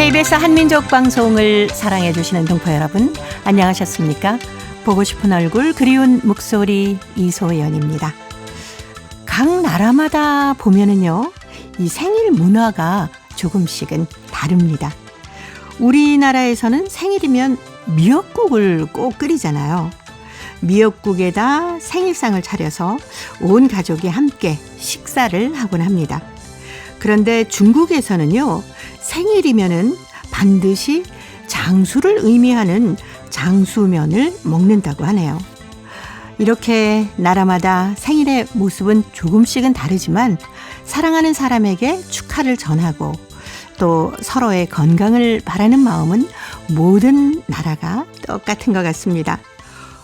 KBS 한민족 방송을 사랑해 주시는 동포 여러분, 안녕하셨습니까? 보고 싶은 얼굴, 그리운 목소리 이소연입니다. 각 나라마다 보면은요, 이 생일 문화가 조금씩은 다릅니다. 우리나라에서는 생일이면 미역국을 꼭 끓이잖아요. 미역국에다 생일상을 차려서 온 가족이 함께 식사를 하곤 합니다. 그런데 중국에서는요, 생일이면은 반드시 장수를 의미하는 장수면을 먹는다고 하네요. 이렇게 나라마다 생일의 모습은 조금씩은 다르지만 사랑하는 사람에게 축하를 전하고 또 서로의 건강을 바라는 마음은 모든 나라가 똑같은 것 같습니다.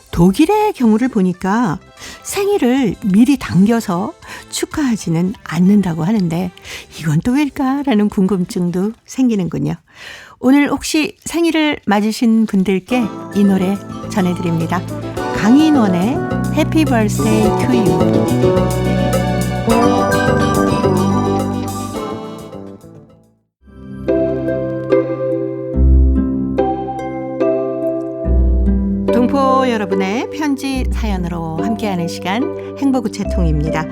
독일의 경우를 보니까 생일을 미리 당겨서 축하하지는 않는다고 하는데 이건 또 왜일까라는 궁금증도 생기는군요. 오늘 혹시 생일을 맞으신 분들께 이 노래 전해드립니다. 강인원의 Happy Birthday to You. 동포 여러분의 편지 사연으로 함께하는 시간 행복우체통입니다.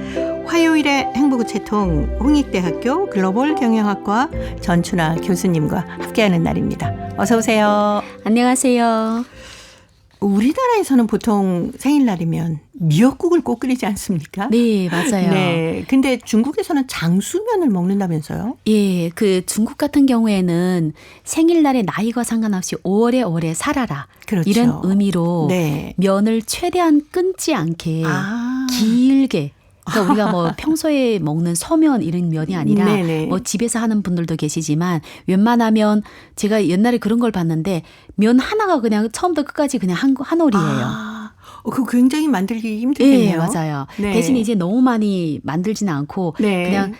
화요일에 행복우체통 홍익대학교 글로벌 경영학과 전춘아 교수님과 함께하는 날입니다. 어서 오세요. 안녕하세요. 우리나라에서는 보통 생일날이면 미역국을 꼭 끓이지 않습니까? 네, 맞아요. 네, 근데 중국에서는 장수면을 먹는다면서요? 예, 그 중국 같은 경우에는 생일날에 나이와 상관없이 오래오래 살아라. 그렇죠. 이런 의미로 네. 면을 최대한 끊지 않게 길게. 그러니까 우리가 뭐 평소에 먹는 서면 이런 면이 아니라 네네. 뭐 집에서 하는 분들도 계시지만 웬만하면 제가 옛날에 그런 걸 봤는데 면 하나가 그냥 처음부터 끝까지 그냥 한 올이에요. 그거 굉장히 만들기 힘들겠네요. 네, 맞아요. 네. 대신 이제 너무 많이 만들지는 않고 네. 그냥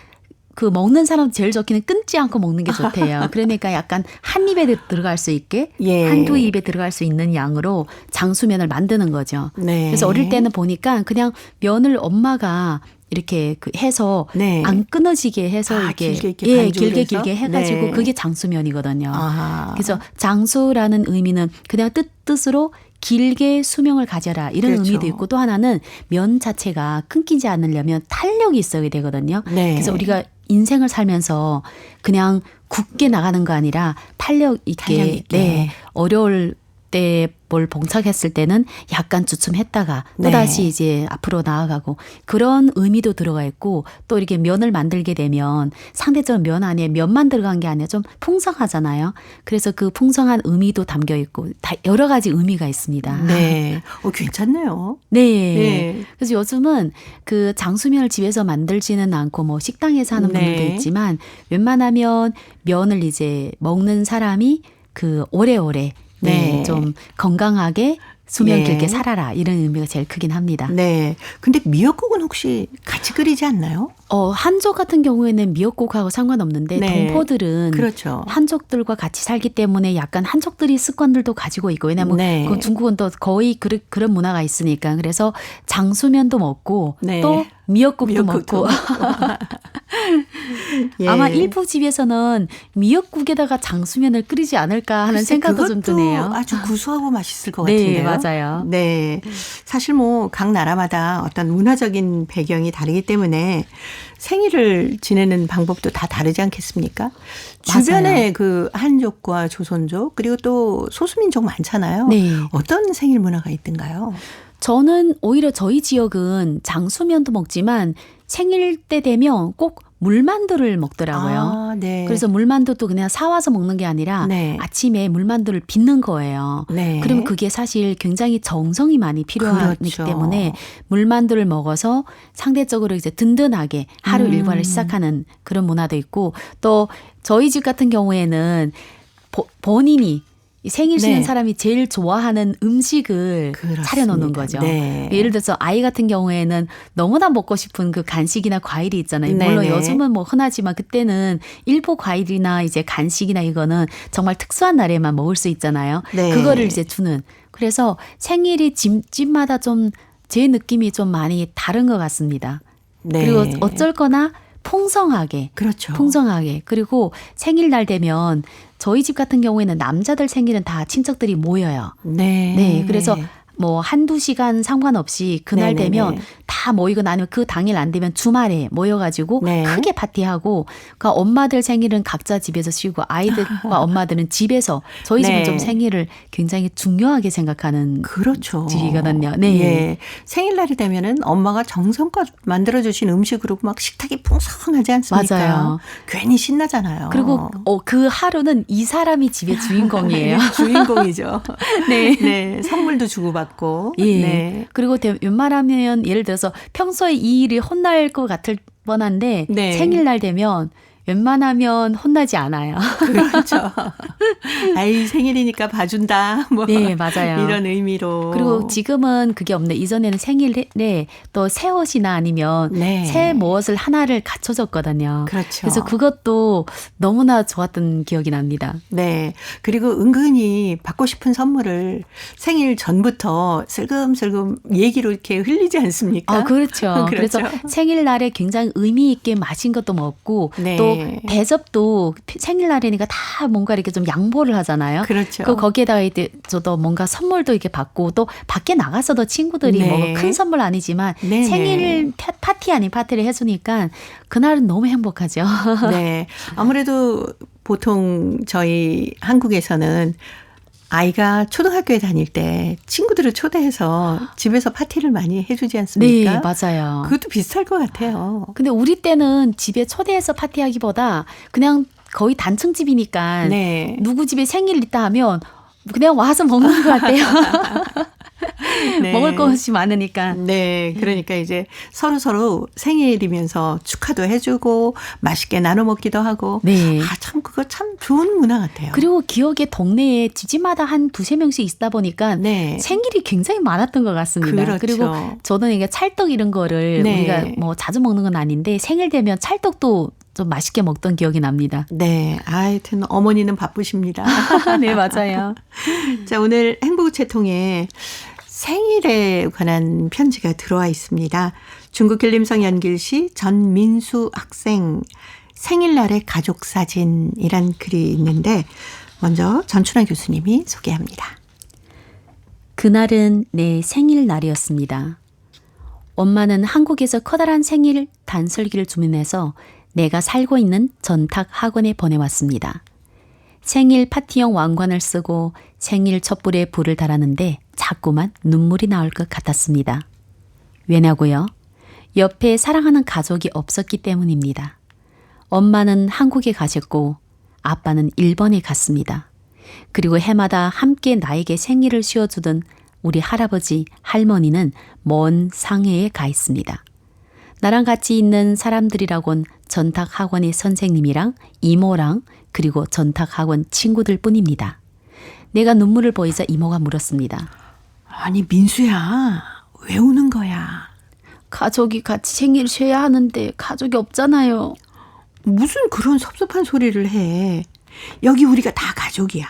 그 먹는 사람 제일 좋기는 끊지 않고 먹는 게 좋대요. 그러니까 약간 한 입에 들어갈 수 있게 예. 한두 입에 들어갈 수 있는 양으로 장수면을 만드는 거죠. 네. 그래서 어릴 때는 보니까 그냥 면을 엄마가 이렇게 해서 네. 안 끊어지게 해서 이렇게 길게 해가지고 네. 그게 장수면이거든요. 아하. 그래서 장수라는 의미는 그냥 뜻으로 길게 수명을 가져라 이런 그렇죠. 의미도 있고 또 하나는 면 자체가 끊기지 않으려면 탄력이 있어야 되거든요. 네. 그래서 우리가 인생을 살면서 그냥 굳게 나가는 거 아니라 탄력 있게. 네, 어려울 때 뭘 봉착했을 때는 약간 주춤했다가 또다시 네. 이제 앞으로 나아가고 그런 의미도 들어가 있고 또 이렇게 면을 만들게 되면 상대적으로 면 안에 면만 들어간 게 아니라 좀 풍성하잖아요. 그래서 그 풍성한 의미도 담겨 있고 다 여러 가지 의미가 있습니다. 네. 괜찮네요. 네. 네. 그래서 요즘은 그 장수면을 집에서 만들지는 않고 뭐 식당에서 하는 분들도 네. 있지만 웬만하면 면을 이제 먹는 사람이 그 오래오래 네. 좀 건강하게 수명 예. 길게 살아라 이런 의미가 제일 크긴 합니다. 네. 근데 미역국은 혹시 같이 끓이지 않나요? 한족 같은 경우에는 미역국하고 상관없는데 네. 동포들은 그렇죠. 한족들과 같이 살기 때문에 약간 한족들이 습관들도 가지고 있고 왜냐하면 네. 그 중국은 또 거의 그런 문화가 있으니까 그래서 장수면도 먹고 네. 또 미역국도 먹고 예. 아마 일부 집에서는 미역국에다가 장수면을 끓이지 않을까 하는 생각도 좀 드네요. 아주 구수하고 맛있을 것 네, 같은데요. 맞아요. 네, 사실 뭐 각 나라마다 어떤 문화적인 배경이 다르기 때문에 생일을 지내는 방법도 다 다르지 않겠습니까? 주변에 맞아요. 그 한족과 조선족 그리고 또 소수민족 많잖아요. 네. 어떤 생일 문화가 있던가요? 저는 오히려 저희 지역은 장수면도 먹지만 생일 때 되면 꼭 물만두를 먹더라고요. 네. 그래서 물만두도 그냥 사와서 먹는 게 아니라 네. 아침에 물만두를 빚는 거예요. 네. 그러면 그게 사실 굉장히 정성이 많이 필요하기 그렇죠. 때문에 물만두를 먹어서 상대적으로 이제 든든하게 하루 일과를 시작하는 그런 문화도 있고 또 저희 집 같은 경우에는 본인이 생일 쉬는 네. 사람이 제일 좋아하는 음식을 그렇습니다. 차려놓는 거죠. 네. 예를 들어서 아이 같은 경우에는 너무나 먹고 싶은 그 간식이나 과일이 있잖아요. 물론 네네. 요즘은 뭐 흔하지만 그때는 일부 과일이나 이제 간식이나 이거는 정말 특수한 날에만 먹을 수 있잖아요. 네. 그거를 이제 주는. 그래서 생일이 집마다 좀 제 느낌이 좀 많이 다른 것 같습니다. 네. 그리고 어쩔 거나 풍성하게. 그렇죠. 풍성하게. 그리고 생일날 되면 저희 집 같은 경우에는 남자들 생일은 다 친척들이 모여요. 네. 네. 그래서 뭐 한두 시간 상관없이 그날 네네네. 되면 다 모이고 아니면 그 당일 안 되면 주말에 모여가지고 네. 크게 파티하고 그러니까 엄마들 생일은 각자 집에서 쉬고 아이들과 엄마들은 집에서 저희 집은 네. 좀 생일을 굉장히 중요하게 생각하는 그렇죠. 집이거든요. 네. 예. 생일날이 되면은 엄마가 정성껏 만들어주신 음식으로 막 식탁이 풍성하지 않습니까? 맞아요. 괜히 신나잖아요. 그리고 그 하루는 이 사람이 집의 주인공이에요. 주인공이죠. 네. 네. 선물도 주고받고. 예. 네. 그리고 웬만하면 예를 들어서 평소에 이 일이 혼날 것 같을 뻔한데 네. 생일날 되면 웬만하면 혼나지 않아요. 그렇죠. 아이 생일이니까 봐준다. 뭐 네, 맞아요. 이런 의미로. 그리고 지금은 그게 없네. 이전에는 생일에 또 새 옷이나 아니면 네. 새 무엇을 하나를 갖춰줬거든요. 그렇죠. 그래서 그것도 너무나 좋았던 기억이 납니다. 네. 그리고 은근히 받고 싶은 선물을 생일 전부터 슬금슬금 얘기로 이렇게 흘리지 않습니까? 그렇죠. 그렇죠. 그래서 생일날에 굉장히 의미 있게 마신 것도 먹고 네. 또 대접도 생일날이니까 다 뭔가 이렇게 좀 양보를 하잖아요. 그렇죠. 거기에다가 이제 저도 뭔가 선물도 이렇게 받고 또 밖에 나가서도 친구들이 네. 뭐 큰 선물 아니지만 네네. 생일 파티 아닌 파티를 해주니까 그날은 너무 행복하죠. 네. 아무래도 보통 저희 한국에서는 아이가 초등학교에 다닐 때 친구들을 초대해서 집에서 파티를 많이 해주지 않습니까? 네, 맞아요. 그것도 비슷할 것 같아요. 근데 우리 때는 집에 초대해서 파티하기보다 그냥 거의 단층집이니까 네. 누구 집에 생일 있다 하면 그냥 와서 먹는 것 같아요. 네. 먹을 것이 많으니까. 네. 그러니까 이제 서로 생일이면서 축하도 해주고 맛있게 나눠 먹기도 하고. 네. 참 그거 참 좋은 문화 같아요. 그리고 기억에 동네에 집집마다 한 두세 명씩 있다 보니까 네. 생일이 굉장히 많았던 것 같습니다. 그렇죠. 그리고 저는 이게 찰떡 이런 거를 네. 우리가 뭐 자주 먹는 건 아닌데 생일 되면 찰떡도 좀 맛있게 먹던 기억이 납니다. 네. 하여튼 어머니는 바쁘십니다. 네, 맞아요. 자, 오늘 행복우체통에 생일에 관한 편지가 들어와 있습니다. 중국 길림성 연길시 전민수 학생 생일날의 가족사진이란 글이 있는데 먼저 전춘아 교수님이 소개합니다. 그날은 내 생일날이었습니다. 엄마는 한국에서 커다란 생일 단설기를 주문해서 내가 살고 있는 전탁 학원에 보내왔습니다. 생일 파티용 왕관을 쓰고 생일 촛불에 불을 달았는데 자꾸만 눈물이 나올 것 같았습니다. 왜냐고요? 옆에 사랑하는 가족이 없었기 때문입니다. 엄마는 한국에 가셨고 아빠는 일본에 갔습니다. 그리고 해마다 함께 나에게 생일을 쉬어주던 우리 할아버지, 할머니는 먼 상해에 가 있습니다. 나랑 같이 있는 사람들이라곤 전탁학원의 선생님이랑 이모랑 그리고 전탁학원 친구들 뿐입니다. 내가 눈물을 보이자 이모가 물었습니다. 아니 민수야 왜 우는 거야? 가족이 같이 생일 쉬어야 하는데 가족이 없잖아요. 무슨 그런 섭섭한 소리를 해. 여기 우리가 다 가족이야.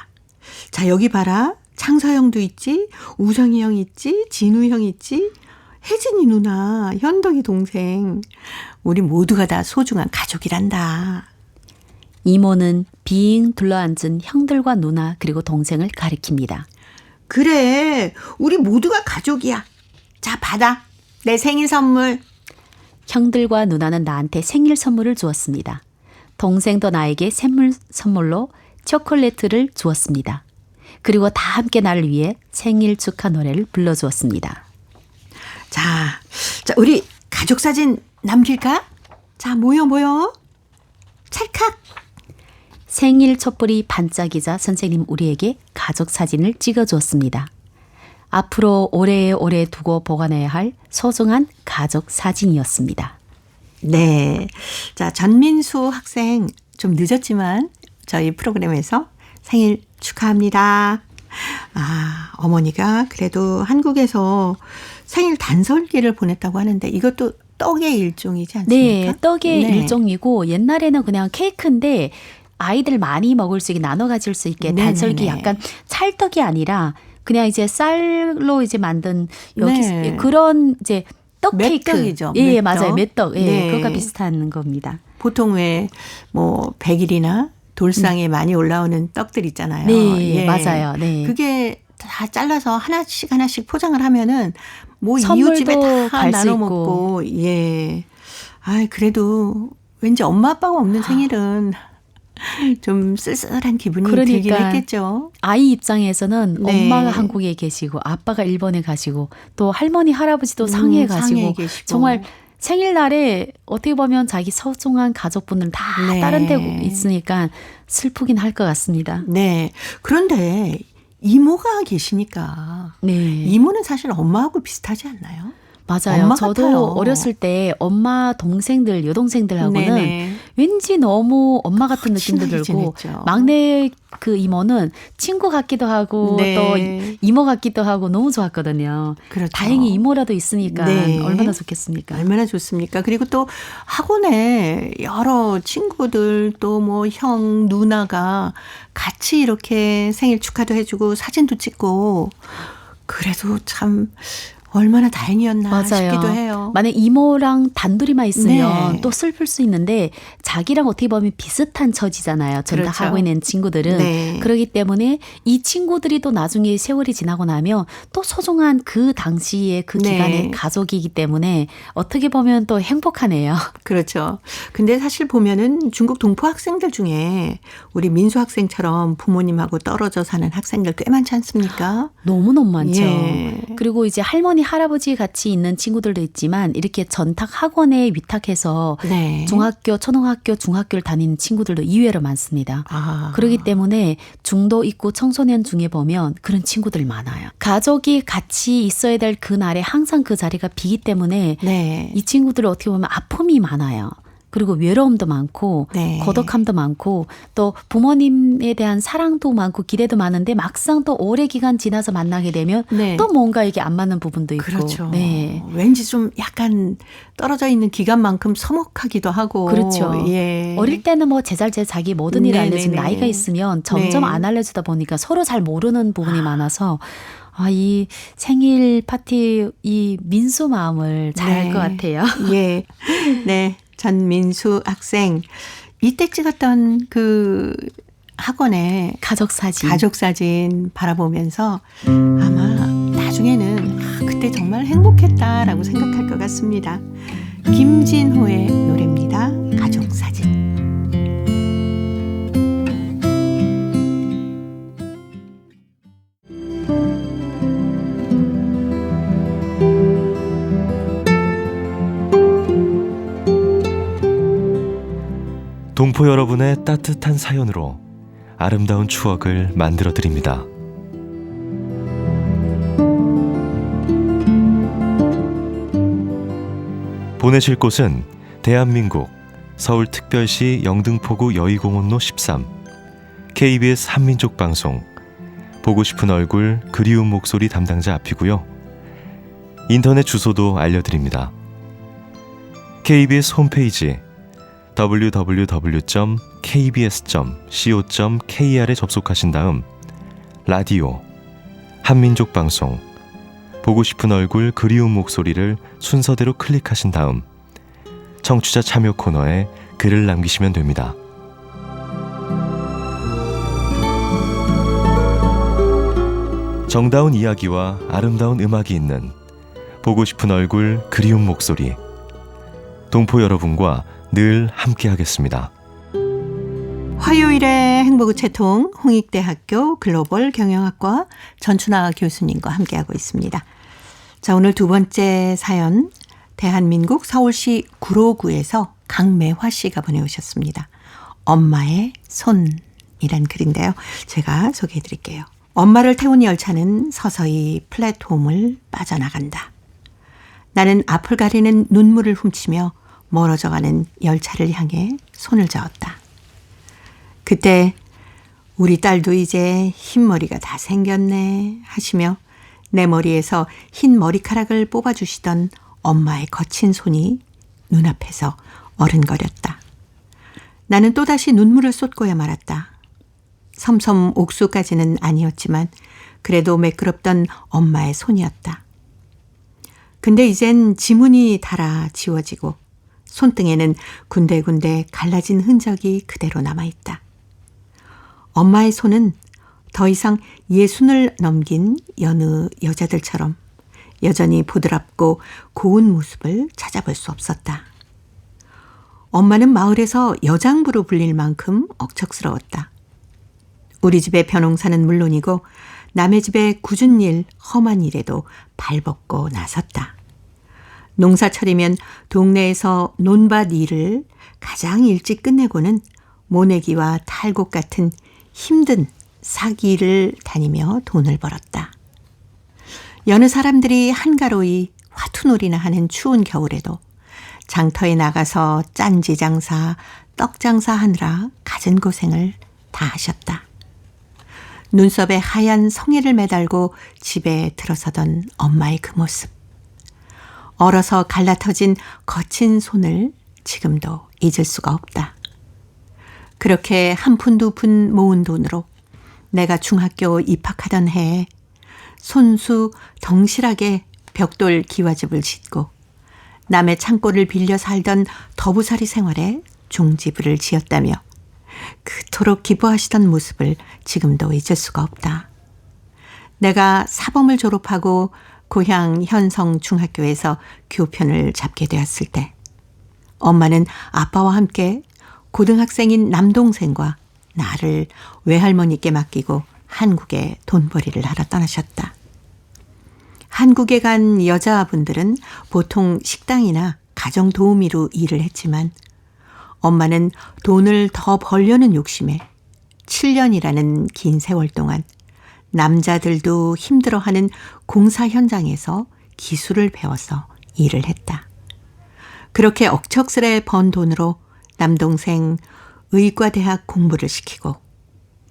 자 여기 봐라. 창서형도 있지. 우정이 형 있지. 진우 형 있지. 혜진이 누나, 현덕이 동생. 우리 모두가 다 소중한 가족이란다. 이모는 빙 둘러앉은 형들과 누나 그리고 동생을 가리킵니다. 그래. 우리 모두가 가족이야. 자 받아. 내 생일 선물. 형들과 누나는 나한테 생일 선물을 주었습니다. 동생도 나에게 선물로 초콜릿을 주었습니다. 그리고 다 함께 나를 위해 생일 축하 노래를 불러주었습니다. 자, 우리 가족 사진 남길까? 자, 모여. 찰칵. 생일 촛불이 반짝이자 선생님 우리에게 가족 사진을 찍어주었습니다. 앞으로 오래 두고 보관해야 할 소중한 가족 사진이었습니다. 네. 자, 전민수 학생 좀 늦었지만 저희 프로그램에서 생일 축하합니다. 아, 어머니가 그래도 한국에서 생일 단설기를 보냈다고 하는데 이것도 떡의 일종이지 않습니까? 네, 떡의 네. 일종이고 옛날에는 그냥 케이크인데 아이들 많이 먹을 수 있게 나눠 가질 수 있게 네네네. 단설기 약간 찰떡이 아니라 그냥 이제 쌀로 이제 만든 여기 네. 그런 이제 떡 케이크. 맷떡이죠. 예, 맷떡. 맞아요. 맷떡. 예, 네. 그거가 비슷한 겁니다. 보통 왜 뭐 백일이나 돌상에 많이 올라오는 떡들 있잖아요. 네, 예. 맞아요. 네. 그게 다 잘라서 하나씩 포장을 하면은 뭐 선물도 이웃집에 다 갈수 나눠 있고. 먹고 예. 아 그래도 왠지 엄마 아빠가 없는 생일은 좀 쓸쓸한 기분이 들긴 그러니까 했겠죠. 아이 입장에서는 네. 엄마가 한국에 계시고 아빠가 일본에 가시고 또 할머니 할아버지도 상해에 가시고 상해에 계시고. 정말 생일날에 어떻게 보면 자기 소중한 가족분들 다 네. 다른 데 있으니까 슬프긴 할 것 같습니다. 네. 그런데 이모가 계시니까 네. 이모는 사실 엄마하고 비슷하지 않나요? 맞아요. 엄마 저도 같아요. 어렸을 때 엄마 동생들, 여동생들하고는 네네. 왠지 너무 엄마 같은 느낌도 친하게 들고 지냈죠. 막내 그 이모는 친구 같기도 하고 네. 또 이모 같기도 하고 너무 좋았거든요. 그렇죠. 다행히 이모라도 있으니까 네. 얼마나 좋겠습니까? 얼마나 좋습니까? 그리고 또 학원에 여러 친구들 또 뭐 형, 누나가 같이 이렇게 생일 축하도 해주고 사진도 찍고 그래도 참 얼마나 다행이었나 맞아요. 싶기도 해요. 만약 이모랑 단둘이만 있으면 네. 또 슬플 수 있는데 자기랑 어떻게 보면 비슷한 처지잖아요. 그렇죠. 전다하고 있는 친구들은. 네. 그렇기 때문에 이 친구들이 또 나중에 세월이 지나고 나면 또 소중한 그 당시의 그 네. 기간의 가족이기 때문에 어떻게 보면 또 행복하네요. 그렇죠. 근데 사실 보면은 중국 동포 학생들 중에 우리 민수 학생처럼 부모님하고 떨어져 사는 학생들 꽤 많지 않습니까? 너무너무 많죠. 예. 그리고 이제 할머니, 할아버지 같이 있는 친구들도 있지만 이렇게 전탁 학원에 위탁해서 네. 중학교, 초등학교, 중학교를 다니는 친구들도 이외로 많습니다. 아. 그렇기 때문에 중도 있고 청소년 중에 보면 그런 친구들 많아요. 가족이 같이 있어야 될 그날에 항상 그 자리가 비기 때문에 네. 이 친구들은 어떻게 보면 아픔이 많아요. 그리고 외로움도 많고 네. 고독함도 많고 또 부모님에 대한 사랑도 많고 기대도 많은데 막상 또 오래 기간 지나서 만나게 되면 네. 또 뭔가 이게 안 맞는 부분도 있고. 그렇죠. 네. 왠지 좀 약간 떨어져 있는 기간만큼 서먹하기도 하고. 그렇죠. 예. 어릴 때는 뭐 제잘제 자기 모든 일을 알려준 네네네. 나이가 있으면 점점 네. 안 알려주다 보니까 서로 잘 모르는 부분이 많아서 이 생일 파티 이 민수 마음을 잘 알 네. 것 같아요. 예. 네. 전민수 학생. 이때 찍었던 그 학원의 가족 사진. 가족 사진 바라보면서 아마 나중에는 그때 정말 행복했다라고 생각할 것 같습니다. 김진호의 노래입니다. 가족 사진. 동포 여러분의 따뜻한 사연으로 아름다운 추억을 만들어 드립니다. 보내실 곳은 대한민국 서울특별시 영등포구 여의공원로 13 KBS 한민족방송 보고 싶은 얼굴 그리운 목소리 담당자 앞이고요. 인터넷 주소도 알려드립니다. KBS 홈페이지 www.kbs.co.kr에 접속하신 다음 라디오, 한민족방송, 보고 싶은 얼굴 그리운 목소리를 순서대로 클릭하신 다음 청취자 참여 코너에 글을 남기시면 됩니다. 정다운 이야기와 아름다운 음악이 있는 보고 싶은 얼굴 그리운 목소리 동포 여러분과 늘 함께하겠습니다. 화요일의 행복우체통 홍익대학교 글로벌 경영학과 전춘아 교수님과 함께하고 있습니다. 자, 오늘 두 번째 사연 대한민국 서울시 구로구에서 강매화 씨가 보내오셨습니다. 엄마의 손이란 글인데요. 제가 소개해 드릴게요. 엄마를 태운 열차는 서서히 플랫폼을 빠져나간다. 나는 앞을 가리는 눈물을 훔치며 멀어져가는 열차를 향해 손을 저었다. 그때 우리 딸도 이제 흰머리가 다 생겼네 하시며 내 머리에서 흰 머리카락을 뽑아주시던 엄마의 거친 손이 눈앞에서 어른거렸다. 나는 또다시 눈물을 쏟고야 말았다. 섬섬 옥수까지는 아니었지만 그래도 매끄럽던 엄마의 손이었다. 근데 이젠 지문이 달아 지워지고 손등에는 군데군데 갈라진 흔적이 그대로 남아있다. 엄마의 손은 더 이상 60을 넘긴 여느 여자들처럼 여전히 부드럽고 고운 모습을 찾아볼 수 없었다. 엄마는 마을에서 여장부로 불릴 만큼 억척스러웠다. 우리 집의 벼농사는 물론이고 남의 집의 굳은 일, 험한 일에도 발벗고 나섰다. 농사철이면 동네에서 논밭 일을 가장 일찍 끝내고는 모내기와 탈곡 같은 힘든 사기를 다니며 돈을 벌었다. 여느 사람들이 한가로이 화투놀이나 하는 추운 겨울에도 장터에 나가서 짠지 장사, 떡 장사 하느라 갖은 고생을 다 하셨다. 눈썹에 하얀 성에를 매달고 집에 들어서던 엄마의 그 모습. 얼어서 갈라터진 거친 손을 지금도 잊을 수가 없다. 그렇게 한 푼 두 푼 모은 돈으로 내가 중학교 입학하던 해에 손수 덩실하게 벽돌 기와집을 짓고 남의 창고를 빌려 살던 더부살이 생활에 종지부를 지었다며 그토록 기뻐하시던 모습을 지금도 잊을 수가 없다. 내가 사범을 졸업하고 고향 현성 중학교에서 교편을 잡게 되었을 때 엄마는 아빠와 함께 고등학생인 남동생과 나를 외할머니께 맡기고 한국에 돈벌이를 하러 떠나셨다. 한국에 간 여자분들은 보통 식당이나 가정도우미로 일을 했지만 엄마는 돈을 더 벌려는 욕심에 7년이라는 긴 세월 동안 남자들도 힘들어하는 공사 현장에서 기술을 배워서 일을 했다. 그렇게 억척스레 번 돈으로 남동생 의과대학 공부를 시키고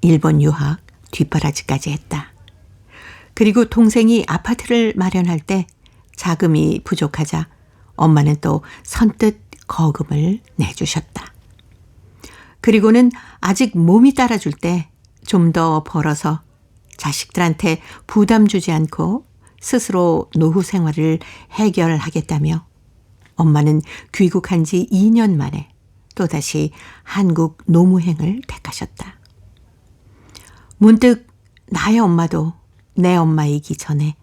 일본 유학 뒷바라지까지 했다. 그리고 동생이 아파트를 마련할 때 자금이 부족하자 엄마는 또 선뜻 거금을 내주셨다. 그리고는 아직 몸이 따라줄 때 좀 더 벌어서 자식들한테 부담 주지 않고 스스로 노후 생활을 해결하겠다며 엄마는 귀국한 지 2년 만에 또다시 한국 노무행을 택하셨다. 문득 나의 엄마도 내 엄마이기 전에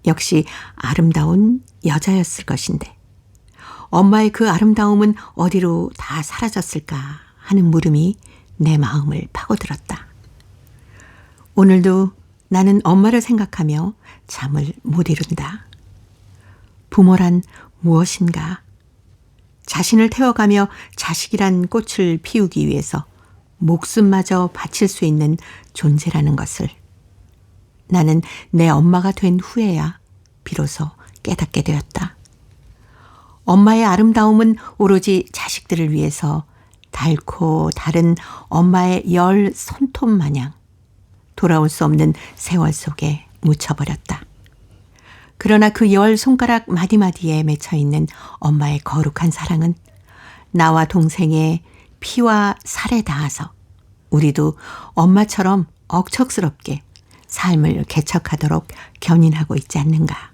역시 아름다운 여자였을 것인데 엄마의 그 아름다움은 어디로 다 사라졌을까 하는 물음이 내 마음을 파고들었다. 오늘도 나는 엄마를 생각하며 잠을 못 이룬다. 부모란 무엇인가? 자신을 태워가며 자식이란 꽃을 피우기 위해서 목숨마저 바칠 수 있는 존재라는 것을 나는 내 엄마가 된 후에야 비로소 깨닫게 되었다. 엄마의 아름다움은 오로지 자식들을 위해서 닳고 다른 엄마의 열 손톱 마냥 돌아올 수 없는 세월 속에 묻혀버렸다. 그러나 그 열 손가락 마디마디에 맺혀있는 엄마의 거룩한 사랑은 나와 동생의 피와 살에 닿아서 우리도 엄마처럼 억척스럽게 삶을 개척하도록 견인하고 있지 않는가.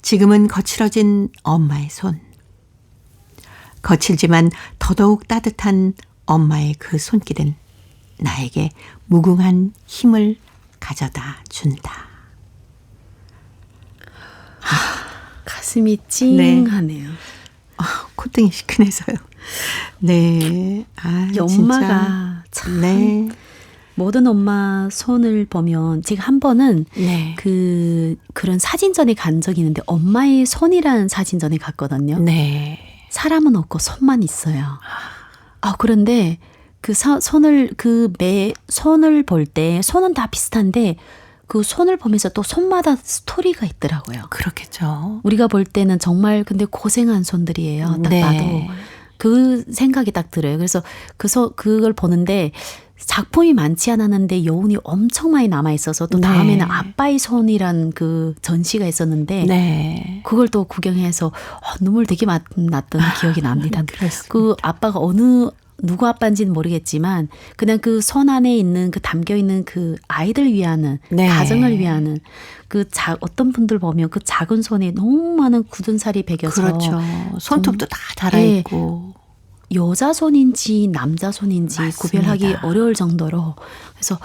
지금은 거칠어진 엄마의 손. 거칠지만 더더욱 따뜻한 엄마의 그 손길은 나에게 무궁한 힘을 가져다 준다. 가슴이 찡하네요. 콧등이 시큰해서요. 네. 아, 이 엄마가 진짜. 참 네. 모든 엄마 손을 보면 제가 한 번은 네. 그런 사진전에 간 적이 있는데 엄마의 손이라는 사진전에 갔거든요. 네. 사람은 없고 손만 있어요. 그런데 그 손을 볼 때 손은 다 비슷한데 그 손을 보면서 또 손마다 스토리가 있더라고요. 그렇겠죠. 우리가 볼 때는 정말 근데 고생한 손들이에요. 딱 네. 봐도 그 생각이 딱 들어요. 그래서 그걸 보는데 작품이 많지 않았는데 여운이 엄청 많이 남아 있어서 또 네. 다음에는 아빠의 손이란 그 전시가 있었는데 네. 그걸 또 구경해서 눈물 되게 났던 기억이 납니다. 그렇습니다. 그 아빠가 어느 누구 아빠인지는 모르겠지만 그냥 그 손 안에 있는 그 담겨 있는 그 아이들 위하는 네. 가정을 위하는 어떤 분들 보면 그 작은 손에 너무 많은 굳은 살이 배겨서 그렇죠. 손톱도 다 달아있고. 여자 손인지 남자 손인지 맞습니다. 구별하기 어려울 정도로 그래서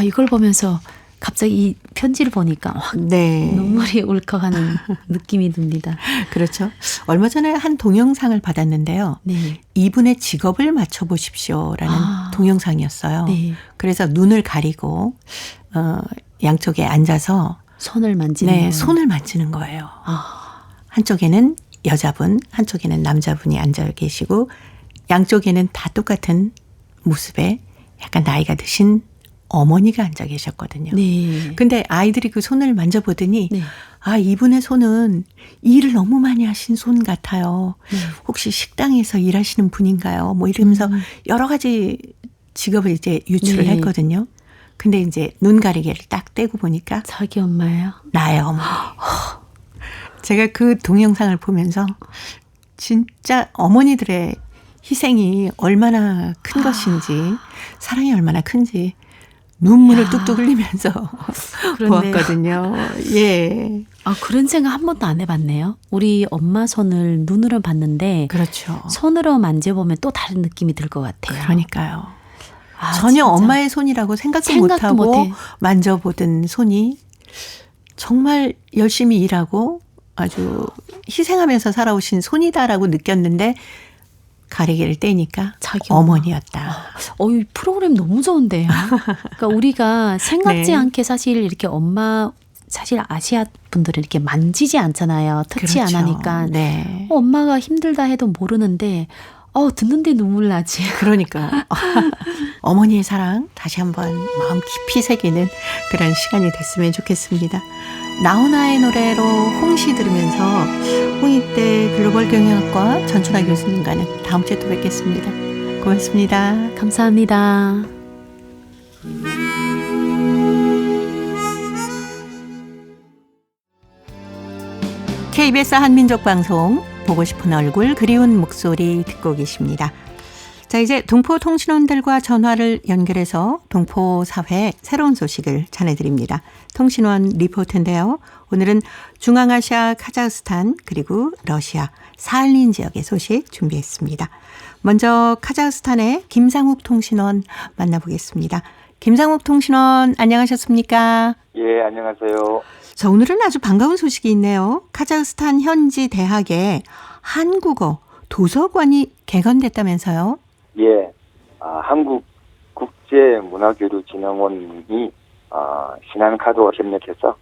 이걸 보면서 갑자기 이 편지를 보니까 확 네. 눈물이 울컥하는 느낌이 듭니다. 그렇죠. 얼마 전에 한 동영상을 받았는데요. 네. 이분의 직업을 맞춰보십시오라는 동영상이었어요. 네. 그래서 눈을 가리고 양쪽에 앉아서 손을 만지는 거예요. 손을 만지는 거예요. 한쪽에는 여자분, 한쪽에는 남자분이 앉아 계시고 양쪽에는 다 똑같은 모습에 약간 나이가 드신 어머니가 앉아 계셨거든요. 네. 근데 아이들이 그 손을 만져보더니 네. 이분의 손은 일을 너무 많이 하신 손 같아요. 네. 혹시 식당에서 일하시는 분인가요? 뭐 이러면서 여러 가지 직업을 이제 유추를 네. 했거든요. 근데 이제 눈 가리개를 딱 떼고 보니까 자기 엄마예요? 나의 어머니. 제가 그 동영상을 보면서 진짜 어머니들의 희생이 얼마나 큰 것인지 사랑이 얼마나 큰지 눈물을 뚝뚝 흘리면서 그렇네요. 보았거든요. 예. 그런 생각 한 번도 안 해봤네요. 우리 엄마 손을 눈으로 봤는데 그렇죠. 손으로 만져보면 또 다른 느낌이 들 것 같아요. 그러니까요. 전혀 진짜. 엄마의 손이라고 생각도 생각도 못하고 못해. 만져보던 손이 정말 열심히 일하고 아주 희생하면서 살아오신 손이다라고 느꼈는데 가리개를 떼니까 자기 엄마. 어머니였다. 이 프로그램 너무 좋은데요. 그러니까 우리가 생각지 네. 않게 사실 이렇게 사실 아시아 분들은 이렇게 만지지 않잖아요. 터치 그렇죠. 안 하니까. 네. 엄마가 힘들다 해도 모르는데 듣는데 눈물 나지. 그러니까 어머니의 사랑 다시 한번 마음 깊이 새기는 그런 시간이 됐으면 좋겠습니다. 나훈아의 노래로 홍시 들으면서 홍익대 글로벌 경영학과 전춘아 교수님과는 다음 주에 또 뵙겠습니다. 고맙습니다. 감사합니다. KBS 한민족방송 보고 싶은 얼굴 그리운 목소리 듣고 계십니다. 자, 이제 동포통신원들과 전화를 연결해서 동포사회 새로운 소식을 전해드립니다. 통신원 리포트인데요. 오늘은 중앙아시아 카자흐스탄 그리고 러시아 사할린 지역의 소식 준비했습니다. 먼저 카자흐스탄의 김상욱 통신원 만나보겠습니다. 김상욱 통신원 안녕하셨습니까? 예, 안녕하세요. 자, 오늘은 아주 반가운 소식이 있네요. 카자흐스탄 현지 대학에 한국어 도서관이 개관됐다면서요? 예, 한국국제문화교류진흥원이 신한카드와 협력해서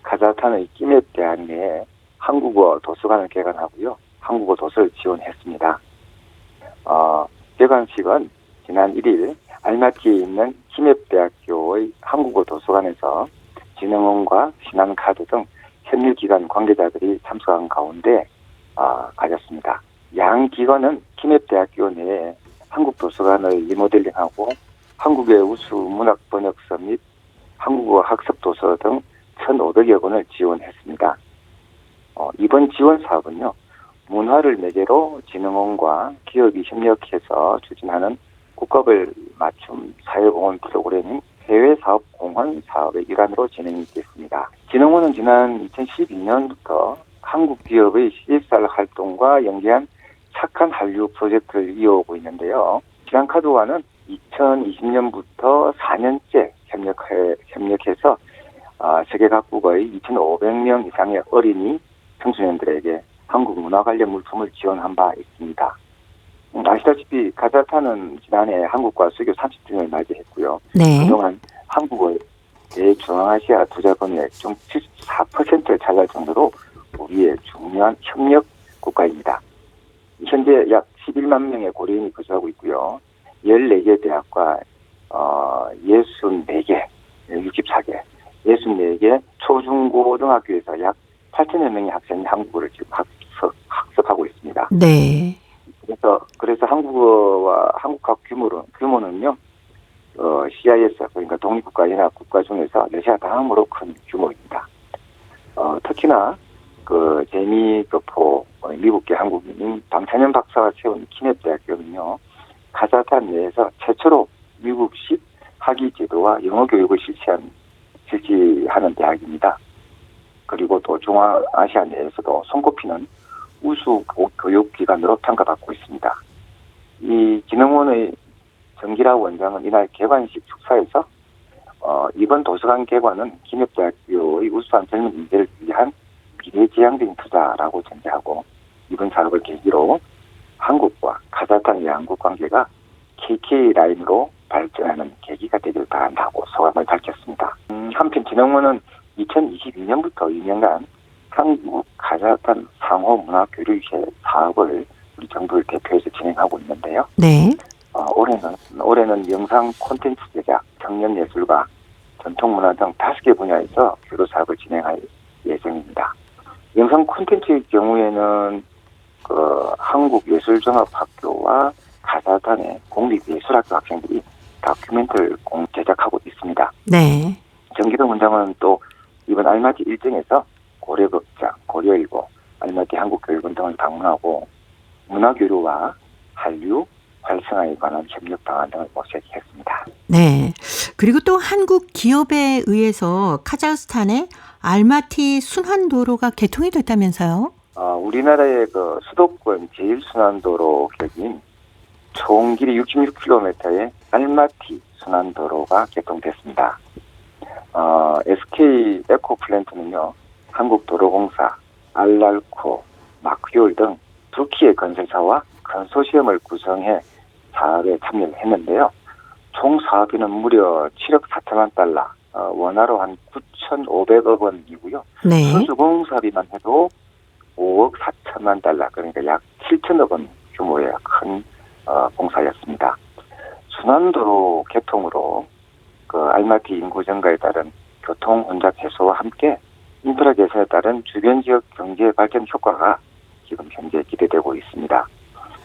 카자흐스탄의 끼맵 대학 내에 한국어 도서관을 개관하고요. 한국어 도서를 지원했습니다. 개관식은 지난 1일 알마티에 있는 끼맵대학교의 한국어 도서관에서 진흥원과 신한카드 등 협력기관 관계자들이 참석한 가운데 가졌습니다. 양 기관은 끼맵대학교 내에 한국 도서관을 리모델링하고 한국의 우수 문학 번역서 및 한국어 학습 도서 등 1,500여 권을 지원했습니다. 이번 지원 사업은요, 문화를 매개로 진흥원과 기업이 협력해서 추진하는 국가별 맞춤 사회공헌 프로그램인 해외사업 공헌 사업의 일환으로 진행이 됐습니다. 진흥원은 지난 2012년부터 한국 기업의 CSR 활동과 연계한 착한 한류 프로젝트를 이어오고 있는데요. 신한카드와는 2020년부터 4년째 협력해서 세계 각국의 2,500명 이상의 어린이 청소년들에게 한국 문화 관련 물품을 지원한 바 있습니다. 아시다시피 카자흐스탄은 지난해 한국과 수교 30주년을 맞이했고요. 네. 그동안 한국의 대중앙아시아 투자 금액 중 74%를 차지할 정도로 우리의 중요한 협력 국가입니다. 현재 약 11만 명의 고려인이 거주하고 있고요. 14개 대학과 64개, 64개 초중고등학교에서 약 8천여 명의 학생이 한국어를 지금 학습하고 있습니다. 네. 그래서 한국어와 한국학 규모는요, CIS, 그러니까 독립국가 연합 국가 중에서 러시아 다음으로 큰 규모입니다. 특히나 제미 거포 미국계 한국인인 방찬현 박사가 세운 키넵 대학교는요, 카자흐스탄 내에서 최초로 미국식 학위 제도와 영어 교육을 실시하는 대학입니다. 그리고 또 중앙아시아 내에서도 손꼽히는 우수 교육기관으로 평가받고 있습니다. 이 진흥원의 정기라 원장은 이날 개관식 축사에서 이번 도서관 개관은 기업대학교의 우수한 젊은 인재를 위한 미래지향적인 투자라고 전제하고 이번 사업을 계기로 한국과 카자흐스탄의 양국 관계가 KK 라인으로 발전하는 계기가 되길 바란다고 소감을 밝혔습니다. 한편 진흥원은 2022년부터 2년간 한국 카자흐스탄 상호 문화 교류회 사업을 우리 정부를 대표해서 진행하고 있는데요. 네. 올해는 영상 콘텐츠 제작, 청년 예술과 전통 문화 등 5개 분야에서 교류 사업을 진행할 예정입니다. 영상 콘텐츠의 경우에는 한국예술종합학교와 카자흐스탄의 공립예술학교 학생들이 다큐멘터리를 제작하고 있습니다. 네. 정기동 원장은 또 이번 알마티 일정에서 고려극장, 고려일보, 알마티 한국교육원 등을 방문하고 문화교류와 한류, 활성화에 관한 협력 방안 등을 모색했습니다. 네. 그리고 또 한국 기업에 의해서 카자흐스탄의 알마티 순환도로가 개통이 됐다면서요? 우리나라의 수도권 제1순환도로 격인 총 길이 66km의 알마티 순환도로가 개통됐습니다. SK 에코플랜트는요, 한국도로공사, 알랄코, 마크리올 등 터키의 건설사와 컨소시엄을 구성해 사업에 참여를 했는데요. 총 사업비는 무려 7억 4천만 달러, 원화로 한 9,500억 원이고요. 네. 수주공사비만 해도 5억 4천만 달러, 그러니까 약 7천억 원 규모의 큰 공사였습니다. 순환도로 개통으로 알마티 인구 증가에 따른 교통 혼잡 해소와 함께 인프라 개선에 따른 주변 지역 경제 발전 효과가 지금 현재 기대되고 있습니다.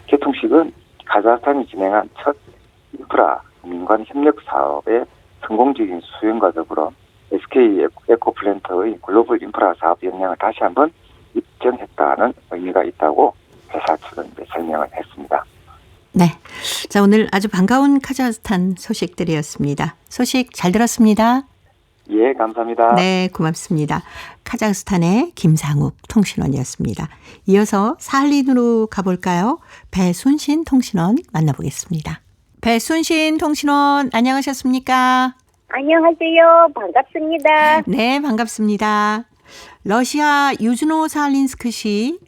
개통식은 카자흐스탄이 진행한 첫 인프라 민관 협력 사업의 성공적인 수행과 더불어 SK 에코플랜트의 글로벌 인프라 사업 역량을 다시 한번 입증했다는 의미가 있다고 회사 측은 설명을 했습니다. 네. 자, 오늘 아주 반가운 카자흐스탄 소식들이었습니다. 소식 잘 들었습니다. 예, 감사합니다. 네, 고맙습니다. 카자흐스탄의 김상욱 통신원이었습니다. 이어서 사할린으로 가볼까요? 배순신 통신원 만나보겠습니다. 배순신 통신원 안녕하셨습니까? 안녕하세요. 반갑습니다. 네, 반갑습니다. 러시아 유즈노 사할린스크시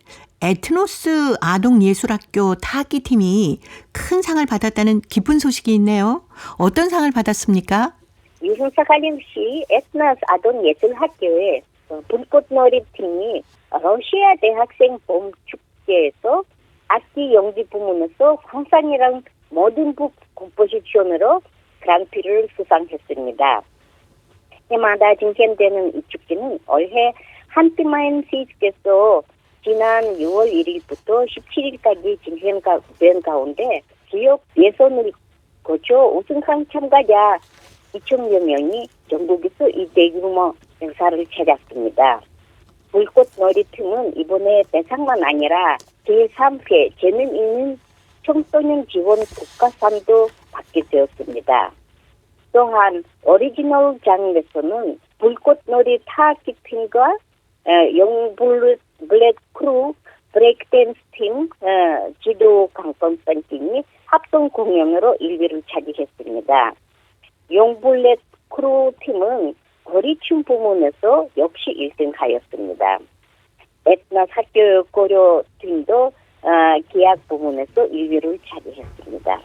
에트노스 아동예술학교 타악기팀이 큰 상을 받았다는 기쁜 소식이 있네요. 어떤 상을 받았습니까? 유흥사갈림시 에트노스 아동예술학교의 불꽃놀이팀이 러시아 대학생 봄 축제에서 악기 연기 부문에서 황상이랑 모든 북 컴포지션으로 그랑프리를 수상했습니다. 해마다 진행되는 이 축제는 올해 한티마인 시즈께서 지난 6월 1일부터 17일까지 진행된 가운데 지역 예선을 거쳐 우승한 참가자 2,000여 명이 전국에서 이 대규모 행사를 찾았습니다. 불꽃놀이팀은 이번에 대상만 아니라 제3회 재능 있는 청소년 지원 국가상도 받게 되었습니다. 또한 오리지널 장르에서는 불꽃놀이 타악기팀과 영블랙 크루 브레이크댄스 팀 지도 강권선 팀이 합동 공연으로 1위를 차지했습니다. 영블랙 크루 팀은 거리춤 부문에서 역시 1등하였습니다. 에트노스 학교 고려 팀도 기악 부문에서 1위를 차지했습니다.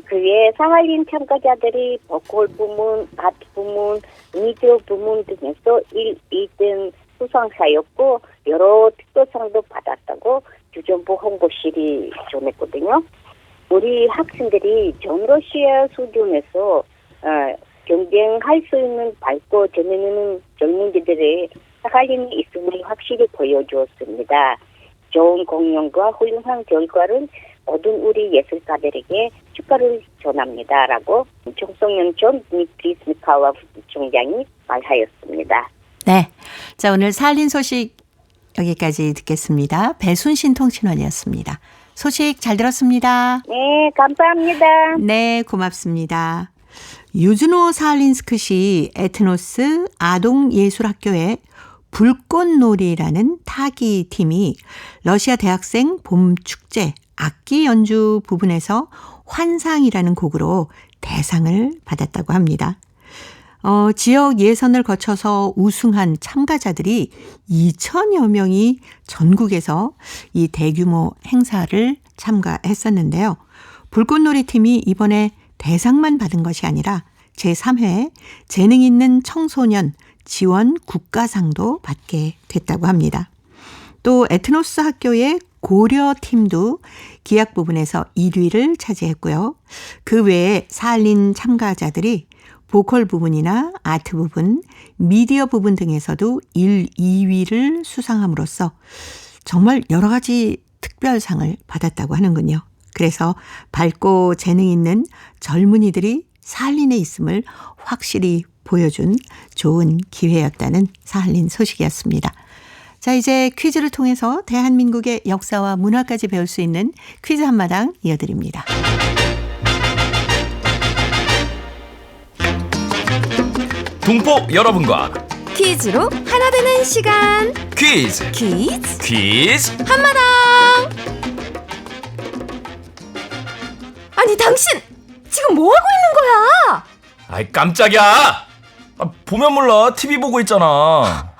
그 외에 사할린 참가자들이 보컬 부문, 아트 부문, 미디어 부문 등에서 1, 2등 수상자였고 여러 특별상도 받았다고 주정부 홍보실이 전했거든요. 우리 학생들이 전 러시아 수준에서 경쟁할 수 있는 밝고 재미있는 젊은이들의 사할린이 있음을 확실히 보여주었습니다. 좋은 공연과 훌륭한 결과를 모든 우리 예술가들에게 축하를 전합니다라고 청소년 전 드미트리 스미카와 부총장이 말하였습니다. 네. 자, 오늘 사할린 소식 여기까지 듣겠습니다. 배순신 통신원이었습니다. 소식 잘 들었습니다. 네, 감사합니다. 네, 고맙습니다. 유즈노 사할린스크시 에트노스 아동예술학교의 불꽃놀이라는 타기 팀이 러시아 대학생 봄축제 악기 연주 부분에서 환상이라는 곡으로 대상을 받았다고 합니다. 지역 예선을 거쳐서 우승한 참가자들이 2천여 명이 전국에서 이 대규모 행사를 참가했었는데요. 불꽃놀이 팀이 이번에 대상만 받은 것이 아니라 제3회 재능 있는 청소년 지원 국가상도 받게 됐다고 합니다. 또 에트노스 학교의 고려팀도 기악 부분에서 1위를 차지했고요. 그 외에 사할린 참가자들이 보컬 부분이나 아트 부분, 미디어 부분 등에서도 1, 2위를 수상함으로써 정말 여러 가지 특별상을 받았다고 하는군요. 그래서 밝고 재능 있는 젊은이들이 사할린에 있음을 확실히 보여준 좋은 기회였다는 사할린 소식이었습니다. 자, 이제 퀴즈를 통해서 대한민국의 역사와 문화까지 배울 수 있는 퀴즈 한마당 이어드립니다. 동포 여러분과 퀴즈로 하나 되는 시간. 퀴즈 한마당. 아니 당신 지금 뭐 하고 있는 거야? 아이 깜짝이야. 보면 몰라. TV 보고 있잖아.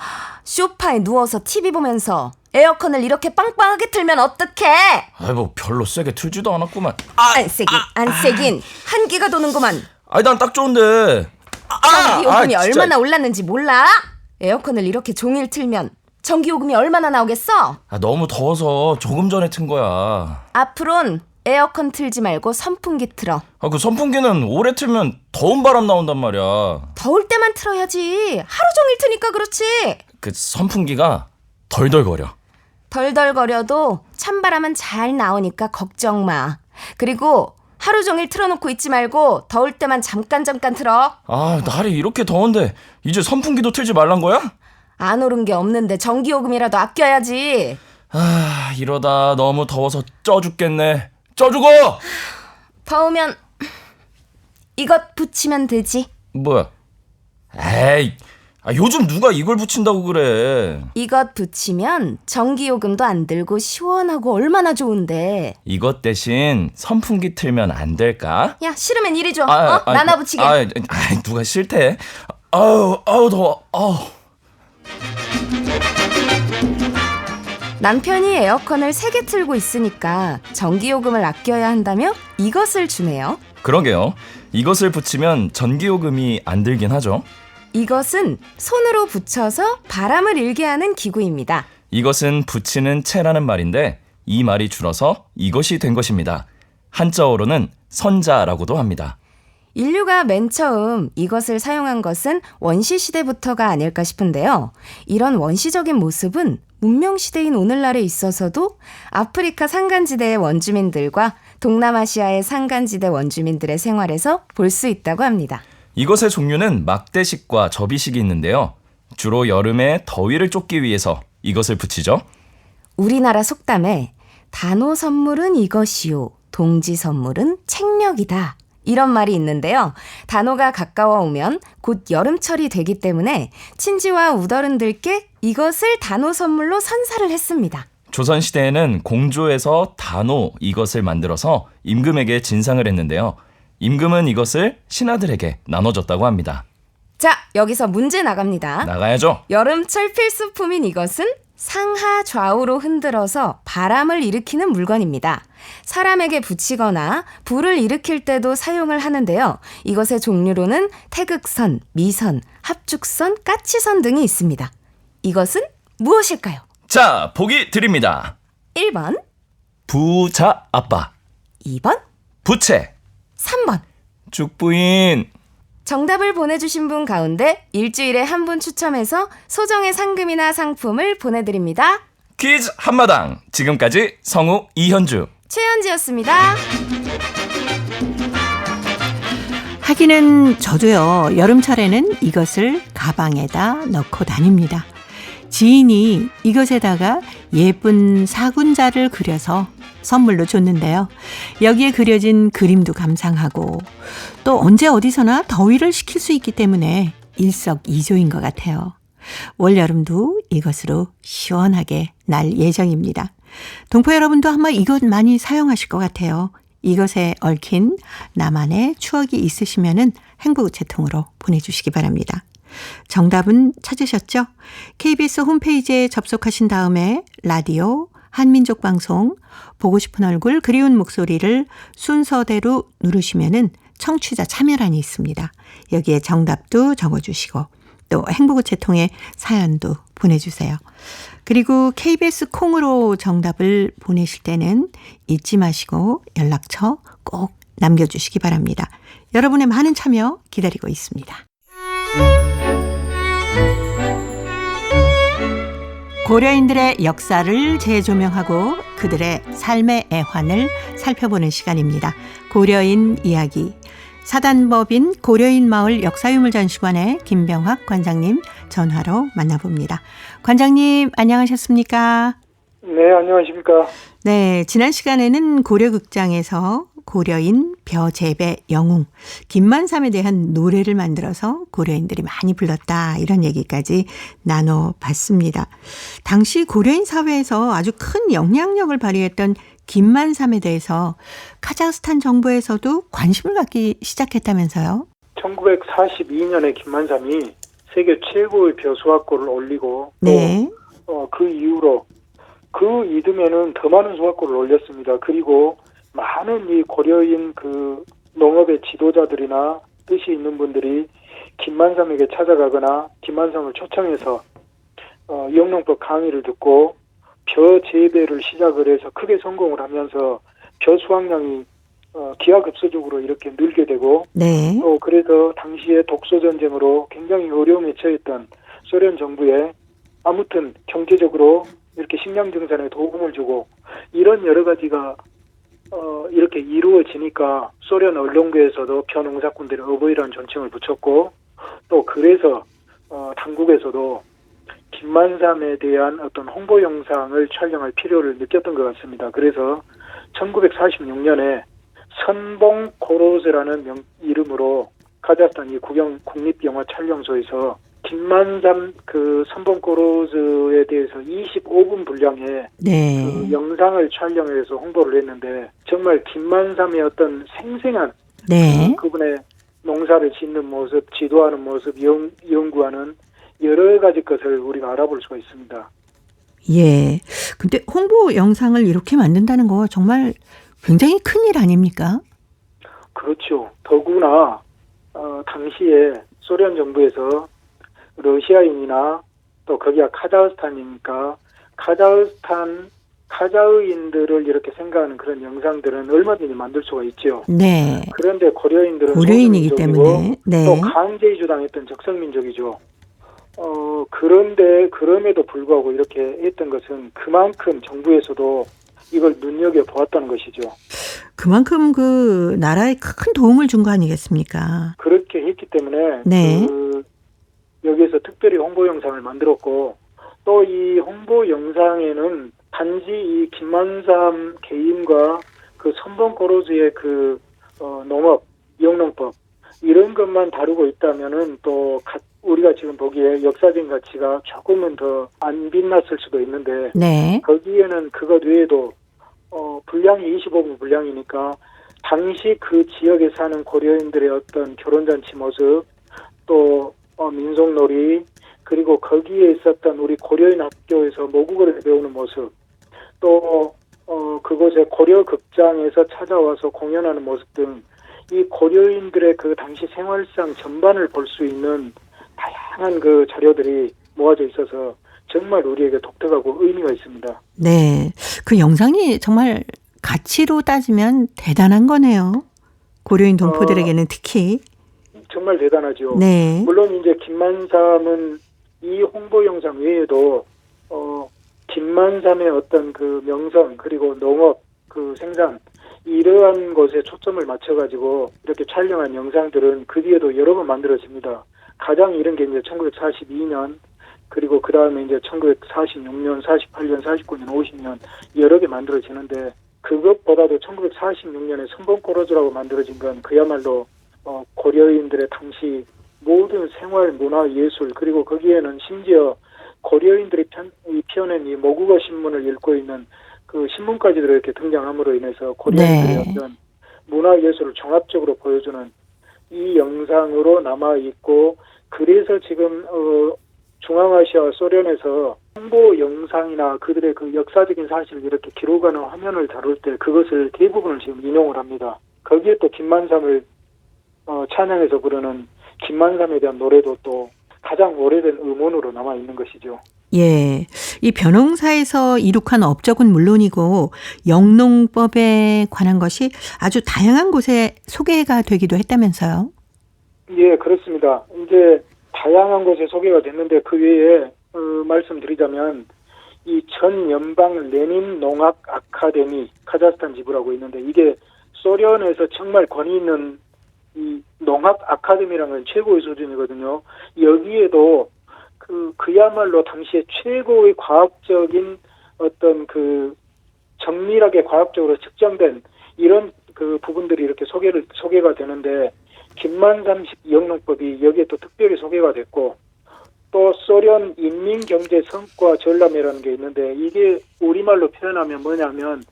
소파에 누워서 TV 보면서 에어컨을 이렇게 빵빵하게 틀면 어떡해? 아이 뭐 별로 세게 틀지도 않았구만. 안 세긴 한기가 도는구만. 아이 난 딱 좋은데. 전기요금이 진짜. 얼마나 올랐는지 몰라? 에어컨을 이렇게 종일 틀면 전기요금이 얼마나 나오겠어? 너무 더워서 조금 전에 튼 거야. 앞으론 에어컨 틀지 말고 선풍기 틀어. 그 선풍기는 오래 틀면 더운 바람 나온단 말이야. 더울 때만 틀어야지. 하루 종일 트니까 그렇지. 그 선풍기가 덜덜거려. 덜덜거려도 찬바람은 잘 나오니까 걱정 마. 그리고 하루 종일 틀어놓고 있지 말고 더울 때만 잠깐 틀어. 날이 이렇게 더운데 이제 선풍기도 틀지 말란 거야? 안 오른 게 없는데 전기요금이라도 아껴야지. 이러다 너무 더워서 쪄 죽겠네. 쪄 죽어! 더우면 이것 붙이면 되지. 뭐야? 에이, 요즘 누가 이걸 붙인다고 그래. 이것 붙이면 전기요금도 안 들고 시원하고 얼마나 좋은데. 이것 대신 선풍기 틀면 안 될까? 야, 싫으면 이리 줘. 나나 붙이게. 누가 싫대? 아우 더워. 남편이 에어컨을 3개 틀고 있으니까 전기요금을 아껴야 한다며 이것을 주네요. 그러게요. 이것을 붙이면 전기요금이 안 들긴 하죠. 이것은 손으로 붙여서 바람을 일게 하는 기구입니다. 이것은 붙이는 채라는 말인데 이 말이 줄어서 이것이 된 것입니다. 한자어로는 선자라고도 합니다. 인류가 맨 처음 이것을 사용한 것은 원시시대부터가 아닐까 싶은데요. 이런 원시적인 모습은 문명시대인 오늘날에 있어서도 아프리카 산간지대의 원주민들과 동남아시아의 산간지대 원주민들의 생활에서 볼 수 있다고 합니다. 이것의 종류는 막대식과 접이식이 있는데요. 주로 여름에 더위를 쫓기 위해서 이것을 붙이죠. 우리나라 속담에 단오 선물은 이것이요, 동지 선물은 책력이다. 이런 말이 있는데요. 단오가 가까워 오면 곧 여름철이 되기 때문에 친지와 우더른들께 이것을 단오 선물로 선사를 했습니다. 조선시대에는 공조에서 단오 이것을 만들어서 임금에게 진상을 했는데요. 임금은 이것을 신하들에게 나눠줬다고 합니다. 자, 여기서 문제 나갑니다. 나가야죠. 여름철 필수품인 이것은 상하 좌우로 흔들어서 바람을 일으키는 물건입니다. 사람에게 붙이거나 불을 일으킬 때도 사용을 하는데요. 이것의 종류로는 태극선, 미선, 합죽선, 까치선 등이 있습니다. 이것은 무엇일까요? 자, 보기 드립니다. 1번, 부자 아빠, 2번, 부채, 3번. 죽부인. 정답을 보내주신 분 가운데 일주일에 한 분 추첨해서 소정의 상금이나 상품을 보내드립니다. 퀴즈 한마당. 지금까지 성우 이현주, 최현지였습니다. 하기는 저도요, 여름철에는 이것을 가방에다 넣고 다닙니다. 지인이 이것에다가 예쁜 사군자를 그려서 선물로 줬는데요. 여기에 그려진 그림도 감상하고 또 언제 어디서나 더위를 식힐 수 있기 때문에 일석이조인 것 같아요. 올여름도 이것으로 시원하게 날 예정입니다. 동포 여러분도 한번 이것 많이 사용하실 것 같아요. 이것에 얽힌 나만의 추억이 있으시면은 행복우체통으로 보내주시기 바랍니다. 정답은 찾으셨죠? KBS 홈페이지에 접속하신 다음에 라디오, 한민족 방송, 보고 싶은 얼굴, 그리운 목소리를 순서대로 누르시면은 청취자 참여란이 있습니다. 여기에 정답도 적어주시고 또 행복우체통에 사연도 보내주세요. 그리고 KBS 콩으로 정답을 보내실 때는 잊지 마시고 연락처 꼭 남겨주시기 바랍니다. 여러분의 많은 참여 기다리고 있습니다. 고려인들의 역사를 재조명하고 그들의 삶의 애환을 살펴보는 시간입니다. 고려인 이야기. 사단법인 고려인 마을 역사유물전시관의 김병학 관장님 전화로 만나봅니다. 관장님 안녕하셨습니까? 네, 안녕하십니까? 네, 지난 시간에는 고려극장에서 고려인 벼재배 영웅 김만삼에 대한 노래를 만들어서 고려인들이 많이 불렀다 이런 얘기까지 나눠봤습니다. 당시 고려인 사회에서 아주 큰 영향력을 발휘했던 김만삼에 대해서 카자흐스탄 정부에서도 관심을 갖기 시작했다면서요? 1942년에 김만삼이 세계 최고의 벼수확고를 올리고 네. 또 그 이후로 그 이듬해는 더 많은 수확고를 올렸습니다. 그리고 많은 이 고려인 그 농업의 지도자들이나 뜻이 있는 분들이 김만삼에게 찾아가거나 김만삼을 초청해서 영농법 강의를 듣고 벼 재배를 시작을 해서 크게 성공을 하면서 벼 수확량이 기하급수적으로 이렇게 늘게 되고 네. 또 그래서 당시에 독소 전쟁으로 굉장히 어려움에 처했던 소련 정부에 아무튼 경제적으로 이렇게 식량 증산에 도움을 주고 이런 여러 가지가 이렇게 이루어지니까 소련 언론계에서도 벼 농사꾼들의 어버이라는 존칭을 붙였고 또 그래서 당국에서도 김만삼에 대한 어떤 홍보 영상을 촬영할 필요를 느꼈던 것 같습니다. 그래서 1946년에 선봉코로즈라는 이름으로 카자흐스탄 이 국립영화 촬영소에서 김만삼 그 선봉코로즈에 대해서 25분 분량의 네. 그 영상을 촬영해서 홍보를 했는데 정말 김만삼의 어떤 생생한 네. 그분의 농사를 짓는 모습, 지도하는 모습, 연구하는 여러 가지 것을 우리가 알아볼 수가 있습니다. 예. 근데 홍보 영상을 이렇게 만든다는 거 정말 굉장히 큰일 아닙니까? 그렇죠. 더구나 당시에 소련 정부에서 러시아인이나 또 거기가 카자흐스탄이니까 카자흐인들을 이렇게 생각하는 그런 영상들은 얼마든지 만들 수가 있죠. 네. 그런데 고려인들은 고려인이기 소수민족이고 때문에. 네. 또 강제히 주당했던 적성민족이죠. 그런데 그럼에도 불구하고 이렇게 했던 것은 그만큼 정부에서도 이걸 눈여겨보았다는 것이죠. 그만큼 그 나라에 큰 도움을 준 거 아니겠습니까? 그렇게 했기 때문에 네. 여기에서 특별히 홍보 영상을 만들었고 또 이 홍보 영상에는 단지 이 김만삼 개인과 그 선봉코로즈의 그 농업, 영농법 이런 것만 다루고 있다면은 또 우리가 지금 보기에 역사적인 가치가 조금은 더 안 빛났을 수도 있는데 네. 거기에는 그것 외에도 분량이 25분 분량이니까 당시 그 지역에 사는 고려인들의 어떤 결혼잔치 모습 또 민속놀이 그리고 거기에 있었던 우리 고려인 학교에서 모국어를 배우는 모습 또 그곳의 고려극장에서 찾아와서 공연하는 모습 등 이 고려인들의 그 당시 생활상 전반을 볼 수 있는 다양한 그 자료들이 모아져 있어서 정말 우리에게 독특하고 의미가 있습니다. 네. 그 영상이 정말 가치로 따지면 대단한 거네요. 고려인 동포들에게는 특히. 정말 대단하죠. 네. 물론 이제 김만삼은 이 홍보 영상 외에도 김만삼의 어떤 그 명성 그리고 농업 그 생산 이러한 것에 초점을 맞춰가지고 이렇게 촬영한 영상들은 그 뒤에도 여러 번 만들어집니다. 가장 이런 게 이제 1942년 그리고 그 다음에 이제 1946년, 48년, 49년, 50년 여러 개 만들어지는데 그것보다도 1946년에 선봉코러즈라고 만들어진 건 그야말로 고려인들의 당시 모든 생활, 문화, 예술, 그리고 거기에는 심지어 고려인들이 펴낸 이 모국어 신문을 읽고 있는 그 신문까지도 이렇게 등장함으로 인해서 고려인들의 네. 어떤 문화 예술을 종합적으로 보여주는 이 영상으로 남아 있고, 그래서 지금 중앙아시아 소련에서 홍보 영상이나 그들의 그 역사적인 사실을 이렇게 기록하는 화면을 다룰 때 그것을 대부분을 지금 인용을 합니다. 거기에 또 김만삼을 찬양해서 부르는 김만삼에 대한 노래도 또 가장 오래된 음원으로 남아 있는 것이죠. 예. 이 벼농사에서 이룩한 업적은 물론이고 영농법에 관한 것이 아주 다양한 곳에 소개가 되기도 했다면서요? 예, 그렇습니다. 이제 다양한 곳에 소개가 됐는데 그 외에 말씀드리자면 이 전 연방 레닌 농학 아카데미 카자흐스탄 지부라고 있는데, 이게 소련에서 정말 권위 있는 이 농학 아카데미라는 건 최고의 수준이거든요. 여기에도 그야말로 당시에 최고의 과학적인 어떤 그 정밀하게 과학적으로 측정된 이런 그 부분들이 이렇게 소개가 되는데, 김만삼식 영농법이 여기에 또 특별히 소개가 됐고, 또 소련 인민경제성과 전람회라는 게 있는데, 이게 우리말로 표현하면 뭐냐면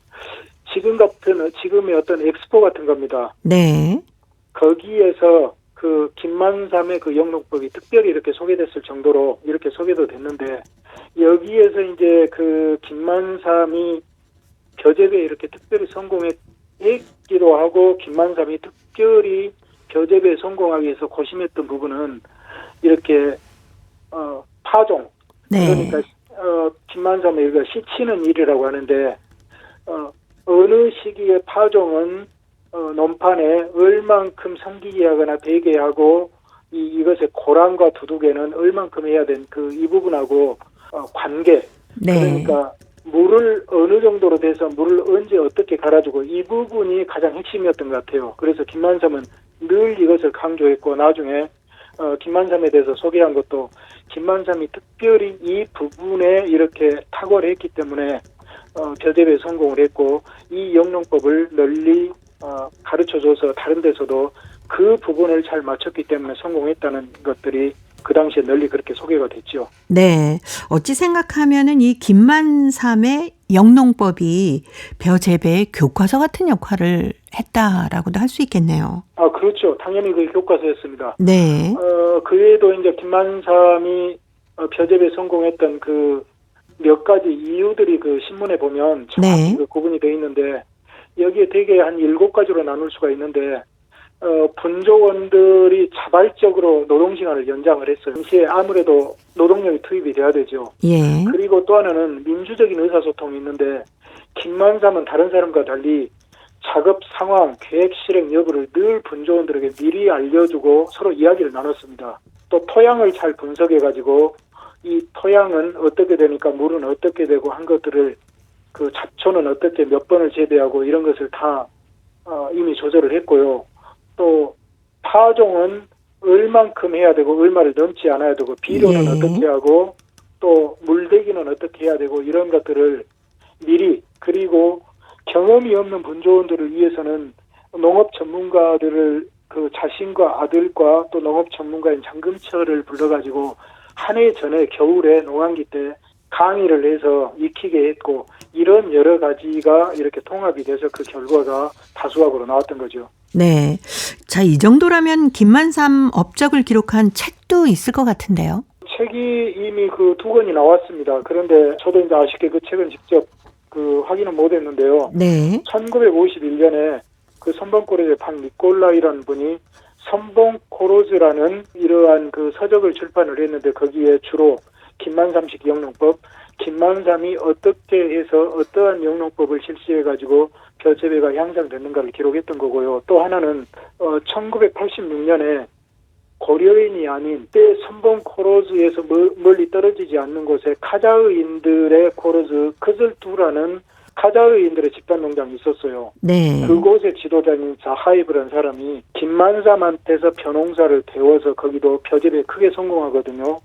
지금의 어떤 엑스포 같은 겁니다. 네. 거기에서 그 김만삼의 그 영농법이 특별히 이렇게 소개됐을 정도로 이렇게 소개도 됐는데, 여기에서 이제 그 김만삼이 벼재배에 이렇게 특별히 성공했기도 하고, 김만삼이 특별히 벼재배에 성공하기 위해서 고심했던 부분은 이렇게 파종, 네. 그러니까 김만삼의 이거 시치는 일이라고 하는데, 어느 시기에 파종은 논판에 얼만큼 성기게 하거나 배게 하고 이것의 고랑과 두둑에는 얼만큼 해야 된 이 부분하고 관계, 네. 그러니까 물을 어느 정도로 돼서 물을 언제 어떻게 갈아주고, 이 부분이 가장 핵심이었던 것 같아요. 그래서 김만삼은 늘 이것을 강조했고, 나중에 김만삼에 대해서 소개한 것도 김만삼이 특별히 이 부분에 이렇게 탁월했기 때문에 벼재배에 성공을 했고, 이 영농법을 널리 가르쳐줘서 다른 데서도 그 부분을 잘 맞췄기 때문에 성공했다는 것들이 그 당시에 널리 그렇게 소개가 됐죠. 네. 어찌 생각하면은 이 김만삼의 영농법이 벼재배의 교과서 같은 역할을 했다라고도 할 수 있겠네요. 그렇죠. 당연히 그게 교과서였습니다. 네. 그 외에도 이제 김만삼이 벼재배에 성공했던 그 몇 가지 이유들이 그 신문에 보면 정확히 네. 그 구분이 되어 있는데, 여기에 대개 한 7가지로 나눌 수가 있는데, 분조원들이 자발적으로 노동시간을 연장을 했어요. 당시에 아무래도 노동력이 투입이 돼야 되죠. 예. 그리고 또 하나는 민주적인 의사소통이 있는데, 김만삼은 다른 사람과 달리 작업 상황, 계획 실행 여부를 늘 분조원들에게 미리 알려주고 서로 이야기를 나눴습니다. 또 토양을 잘 분석해가지고 이 토양은 어떻게 되니까 물은 어떻게 되고 한 것들을 그 잡초는 어떻게 몇 번을 재배하고 이런 것을 다 이미 조절을 했고요. 또 파종은 얼만큼 해야 되고 얼마를 넘지 않아야 되고, 비료는 예. 어떻게 하고 또 물대기는 어떻게 해야 되고, 이런 것들을 미리, 그리고 경험이 없는 분조원들을 위해서는 농업 전문가들을 그 자신과 아들과 또 농업 전문가인 장금철을 불러가지고 한 해 전에 겨울에 농한기 때 강의를 해서 익히게 했고, 이런 여러 가지가 이렇게 통합이 돼서 그 결과가 다수학으로 나왔던 거죠. 네. 자, 이 정도라면 김만삼 업적을 기록한 책도 있을 것 같은데요. 책이 이미 그 2권이 나왔습니다. 그런데 저도 이제 아쉽게 그 책은 직접 확인은 못했는데요. 네. 1951년에 그 선봉코로즈의 박 니콜라이라는 분이 선봉코로즈라는 이러한 그 서적을 출판을 했는데, 거기에 주로 김만삼식 영농법, 김만삼이 어떻게 해서 어떠한 영농법을 실시해가지고 벼재배가 향상됐는가를 기록했던 거고요. 또 하나는 1986년에 고려인이 아닌 때 선봉코로즈에서 멀리 떨어지지 않는 곳에 카자흐인들의 코로즈 크즐투라는 카자흐인들의 집단 농장이 있었어요. 네. 그곳의 지도자인 자하이브라는 사람이 김만삼한테서 벼농사를 배워서 거기도 벼재배에 크게 성공하거든요.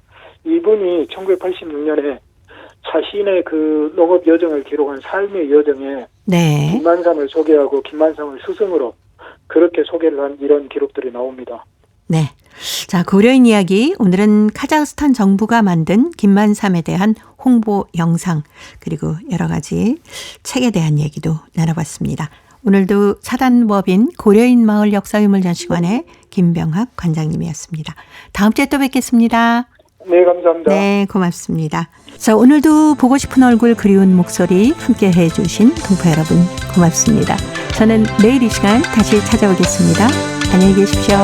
이분이 1986년에 자신의 그 농업 여정을 기록한 삶의 여정에 네. 김만삼을 소개하고 김만삼을 스승으로 그렇게 소개를 한 이런 기록들이 나옵니다. 네. 자, 고려인 이야기. 오늘은 카자흐스탄 정부가 만든 김만삼에 대한 홍보 영상, 그리고 여러 가지 책에 대한 얘기도 나눠봤습니다. 오늘도 사단법인 고려인 마을 역사유물전시관의 김병학 관장님이었습니다. 다음 주에 또 뵙겠습니다. 네, 감사합니다. 네, 고맙습니다. 자, 오늘도 보고 싶은 얼굴 그리운 목소리 함께 해주신 동포 여러분 고맙습니다. 저는 내일 이 시간 다시 찾아오겠습니다. 안녕히 계십시오.